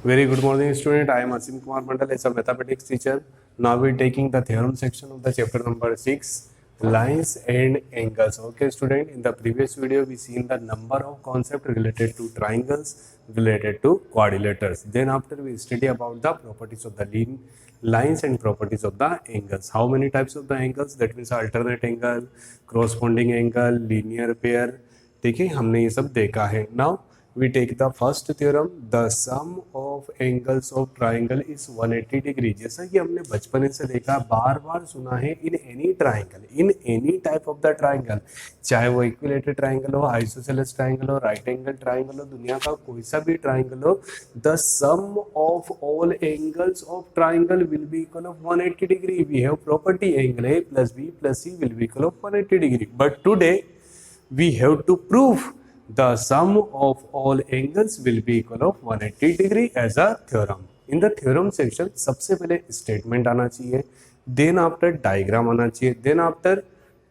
Very good morning, student. I am Asim Kumar Mandal as a mathematics teacher. Now we are taking the theorem section of the chapter number 6, lines and angles. Okay, student. In the previous video, we seen the number of concepts related to triangles, related to quadrilaters. Then after we study about the properties of the lines and properties of the angles. How many types of the angles? That means alternate angle, corresponding angle, linear pair. ठीक है, हमने ये सब देखा है. Now we take the first theorem, the sum of angles of triangle is 180 degree. जैसा कि हमने बचपन से देखा, बार बार सुना है, in any triangle, in any type of the triangle, चाहे वो इक्विलेटरल ट्राइंगल हो, आइसोसेलेस ट्राइंगल हो, राइट एंगल ट्राइंगल हो, दुनिया का कोई सा भी ट्राइंगल हो, the sum of all angles of triangle will be equal of 180 degree. We have property angle A plus B plus C will be equal of 180 degree. But today we have to prove the sum of all angles will be equal of 180 degree as a theorem. In the theorem section सबसे पहले statement आना चाहिए, then after diagram आना चाहिए, then after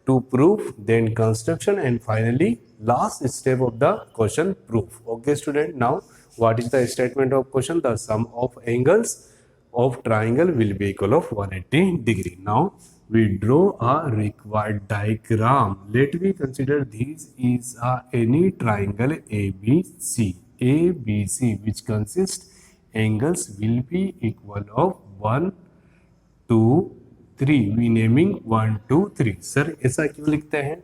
to prove, then construction, and finally last step of the question proof. Okay student, now what is the statement of question? The sum of angles of triangle will be equal of 180 degree. Now we draw a required diagram. Let me consider this is any triangle ABC. ABC which consists angles will be equal of 1, 2, 3. We naming 1, 2, 3. Sir ऐसा क्यों लिखते हैं?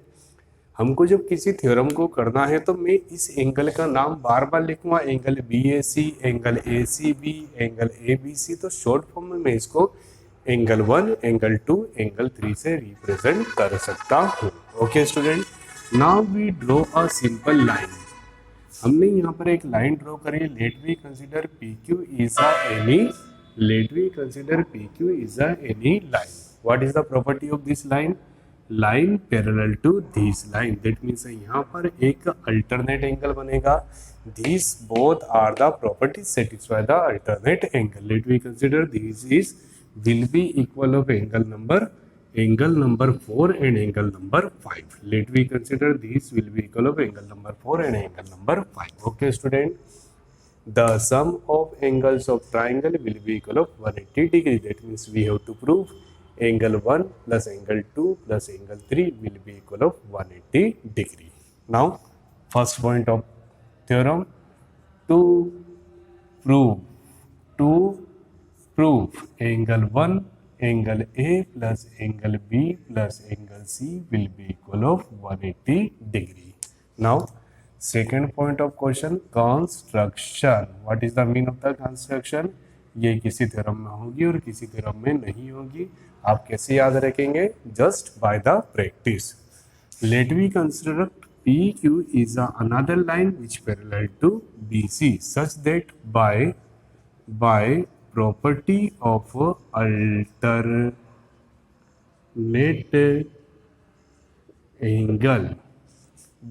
हमको जब किसी theorem को करना है तो मैं इस एंगल का नाम बार बार लिखूंगा, angle BAC, angle ACB, angle ABC. तो शॉर्ट फॉर्म में मैं इसको एंगल 1, एंगल 2, एंगल 3 से रिप्रेजेंट कर सकता हूँ. Okay student, now we draw a simple line. हमने यहाँ पर एक लाइन ड्रॉ करी. Let we consider PQ is a any, let we consider PQ is a any line. What is the property of this line? Line parallel to this line. That means यहाँ पर एक alternate angle बनेगा. These both are the properties satisfy the alternate angle. Let we consider this is will be equal of angle number 4 and angle number 5. Let we consider this will be equal of angle number 4 and angle number 5. Okay student, the sum of angles of triangle will be equal of 180 degree. That means we have to prove angle 1 plus angle 2 plus angle 3 will be equal of 180 degree. Now first point of theorem, to prove angle 1, angle A plus angle B plus angle C will be equal of 180 degree. Now second point of question, construction. What is the mean of the construction? ये किसी theorem में होगी और किसी theorem में नहीं होगी. आप कैसे याद रखेंगे? Just by the practice. Let we construct PQ is another line which parallel to BC such that by property of alternate angle,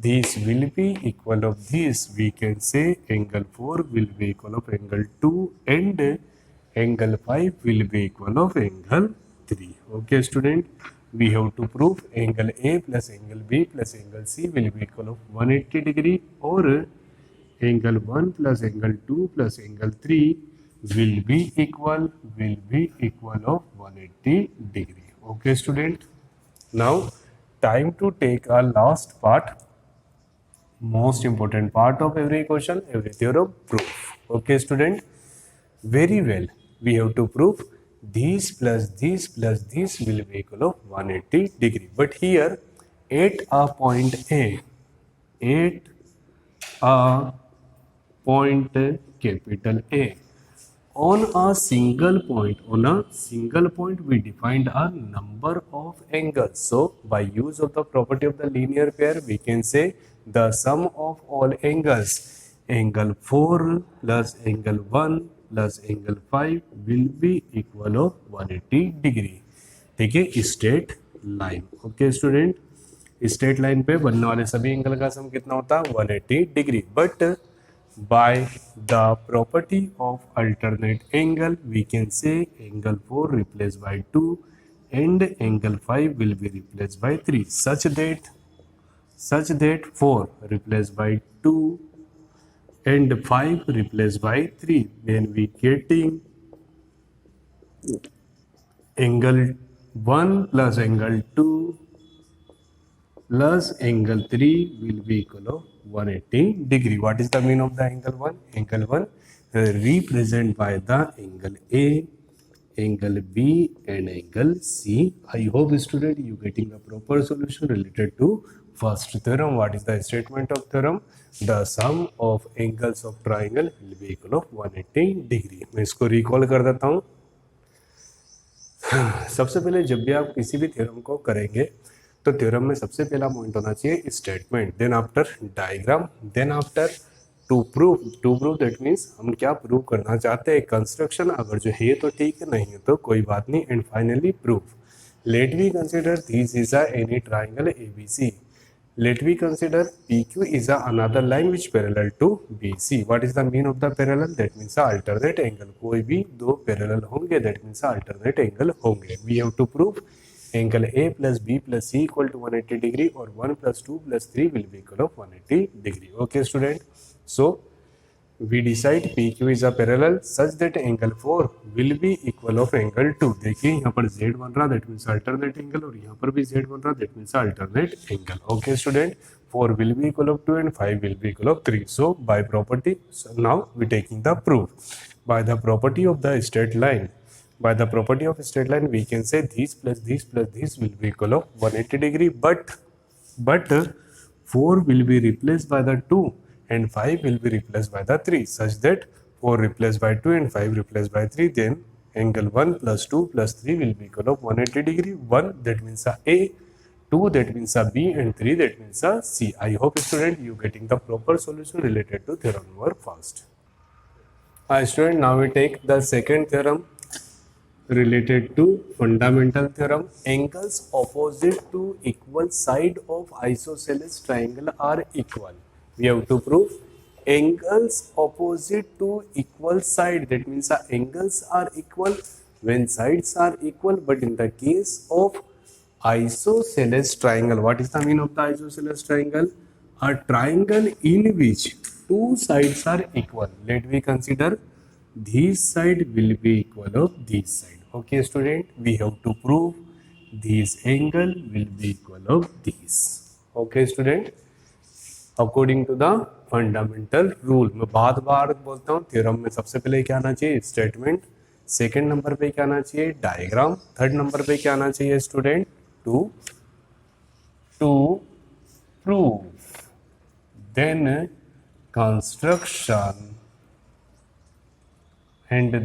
this will be equal of this. We can say angle 4 will be equal of angle 2 and angle 5 will be equal of angle 3. Okay student, we have to prove angle A plus angle B plus angle C will be equal of 180 degree, or angle 1 plus angle 2 plus angle 3 will be equal of 180 degree. Okay student, now time to take a last part, most important part of every question, every theorem, proof. Okay student, very well, we have to prove this plus this plus this will be equal of 180 degree. But here at a point A, capital A, on a single point we defined a number of angles. So by use of the property of the linear pair, we can say the sum of all angles, angle 4 plus angle 1 plus angle 5 will be equal of 180 degree. ठीक है, straight line. Okay student, straight line पे बनने वाले सभी angle का सम कितना होता है? 180 degree. But by the property of alternate angle, we can say angle 4 replaced by 2 and angle 5 will be replaced by 3, such that 4 replaced by 2 and 5 replaced by 3, then we getting angle 1 plus angle 2 plus angle 3 will be equal of 180 degree. What is the mean of the angle 1? Angle 1 represent by the angle A, angle B and angle C. I hope student you getting the proper solution related to first theorem. What is the statement of theorem? The sum of angles of triangle will be equal of 180 degree. मैं इसको recall कर देता हूँ. सबसे पहले जब भी आप किसी भी थ्योरम को करेंगे तो थ्योरम में सबसे पहला पॉइंट होना चाहिए statement, then after diagram, then after to prove that means हम क्या प्रूव करना चाहते हैं, कंस्ट्रक्शन अगर जो है तो ठीक है, नहीं है तो कोई बात नहीं, and finally proof. Let we consider this is a any triangle ABC. Let we consider PQ is another line which parallel to BC. What is the mean of the parallel? That means alternate angle. कोई भी दो parallel होंगे, that means alternate angle होंगे. We have to prove angle A plus B plus C equal to 180 degree or 1 plus 2 plus 3 will be equal of 180 degree. Okay student. So we decide PQ is a parallel such that angle 4 will be equal of angle 2. देखिए यहाँ पर Z बन रहा, that means alternate angle, और यहाँ पर भी Z बन रहा, that means alternate angle. Okay student, 4 will be equal of 2 and 5 will be equal of 3. So by property, so now we taking the proof. By the property of the straight line, by the property of straight line we can say this plus this plus this will be equal of 180 degree, but 4 will be replaced by the 2 and 5 will be replaced by the 3, such that 4 replaced by 2 and 5 replaced by 3, then angle 1 plus 2 plus 3 will be equal of 180 degree. 1 that means A, 2 that means B and 3 that means C. I hope student you getting the proper solution related to theorem number first. Student, now we take the second theorem related to fundamental theorem. Angles opposite to equal side of isosceles triangle are equal. We have to prove angles opposite to equal side, that means the angles are equal when sides are equal, but in the case of isosceles triangle, what is the mean of the isosceles triangle? A triangle in which two sides are equal. Let me consider this side will be equal of this side. Okay student, we have to prove this angle will be equal of this. Okay student, according to the fundamental rule. मैं बार बार बोलता हूँ theorem में सबसे पहले क्या आना चाहिए, स्टेटमेंट, सेकंड नंबर पे क्या आना चाहिए, डायग्राम, थर्ड नंबर पे क्या आना चाहिए student, to prove, then construction and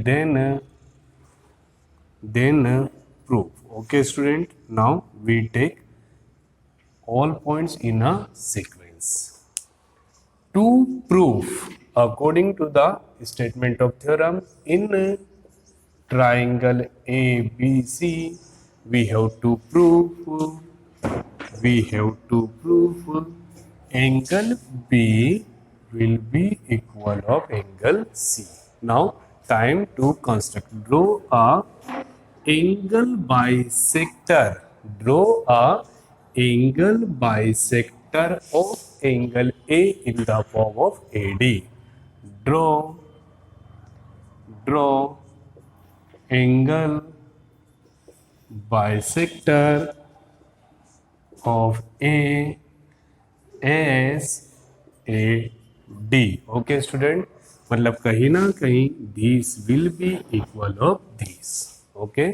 then proof. Okay student, now we take all points in a sequence. To prove, according to the statement of theorem, in triangle ABC, we have to prove angle B will be equal of angle C. Now time to construct. Draw a angle bisector. Draw a angle bisector of angle A in the form of AD. Draw angle bisector of A as AD. Okay student, मतलब कहीं ना कहीं this will be equal of this. Okay,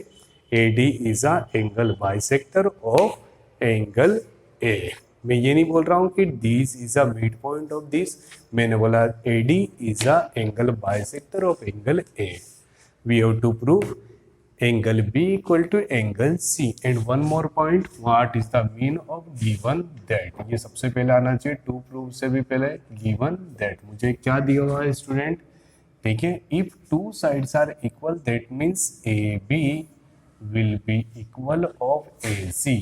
AD is a angle bisector of angle A. मैं ये नहीं बोल रहा हूँ कि this is a mid point of this, मैंने बोला A D is a angle bisector of angle A. We have to prove angle B equal to angle C. And one more point, what is the mean of given that. ये सबसे पहले आना चाहिए, to prove से भी पहले given that. मुझे क्या दिया हुआ है स्टूडेंट, देखिए, if two sides are equal that means A B will be equal of A C.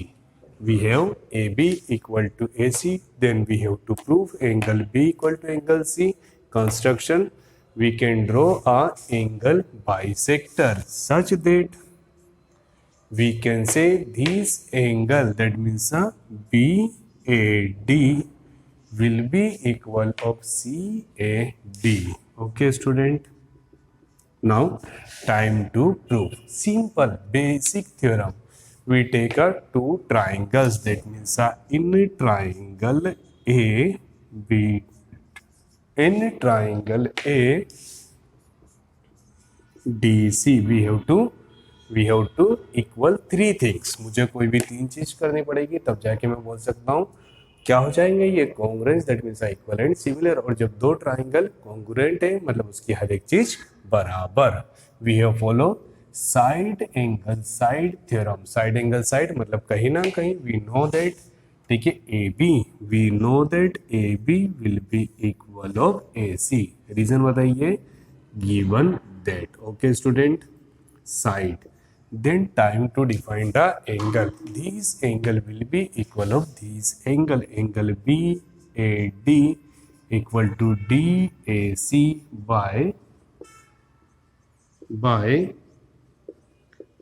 We have AB equal to AC, then we have to prove angle B equal to angle C. Construction, we can draw a angle bisector such that we can say this angle, that means a BAD will be equal of CAD. Okay student, now time to prove. Simple basic theorem. We take a two triangles, that means in triangle A B, in triangle A DC we have to equal three things. मुझे कोई भी तीन चीज करनी पड़ेगी तब जाके मैं बोल सकता हूँ क्या हो जाएंगे ये congruence, that means equal and similar. और जब दो ट्राइंगल कॉन्ग्रुएंट है मतलब उसकी हर एक चीज बराबर। We have follow side angle side theorem. Side angle side मतलब कहीं ना कहीं वी नो दैट, ठीक है, A B, we know that A B will be equal of A C. Reason बताइए, given that. Okay student, side, then time to define the angle. This angle will be equal of this angle, angle BAD equal to DAC by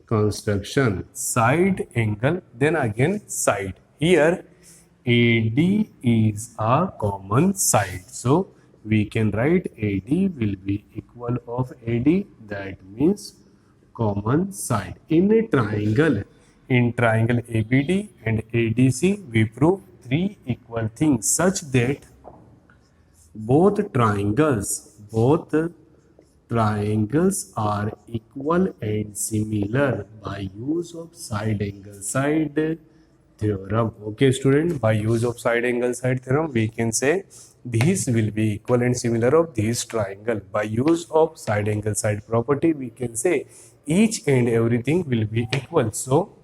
construction side angle, then again side. Here AD is a common side, so we can write AD will be equal of AD, that means common side. In a triangle, in triangle ABD and ADC, we prove three equal things such that both triangles are equal and similar by use of side angle side theorem. Okay student, by use of side angle side theorem we can say these will be equal and similar of this triangle. By use of side angle side property we can say each and everything will be equal. So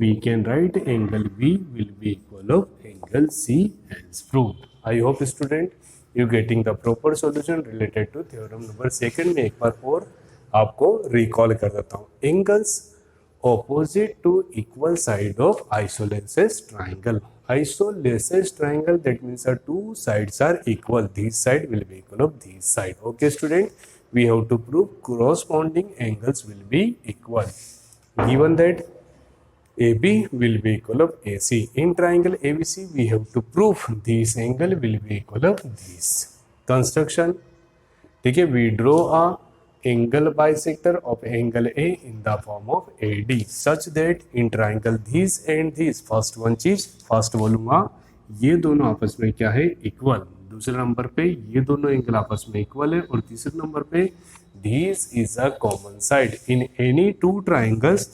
we can write angle B will be equal of angle C as proved. I hope student you getting the proper solution related to theorem number second. में एक बार और आपको recall कर देता हूँ. Angles opposite to equal side of isosceles triangle. Isosceles triangle, that means our two sides are equal. This side will be equal of this side. Okay student, we have to prove corresponding angles will be equal. Given that AB will be equal of AC. In triangle ABC, we have to prove this angle will be equal of this. Construction. ठीक है, we draw a angle bisector of angle A in the form of AD such that in triangle this and this, first one चीज first बोलूंगा ये दोनों आपस में क्या है, इक्वल। दूसरे नंबर पे ये दोनों एंगल आपस में इक्वल है और तीसरे नंबर पे this is a common side. In any two triangles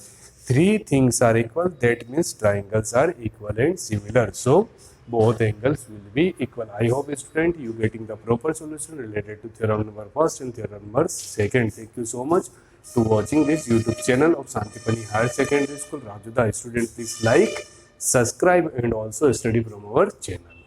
three things are equal, that means triangles are equal and similar, so both angles will be equal. I hope student you getting the proper solution related to theorem number first and theorem number second. Thank you so much to watching this YouTube channel of Santipani Higher Secondary School Rajuda. Student, please like, subscribe and also study from our channel.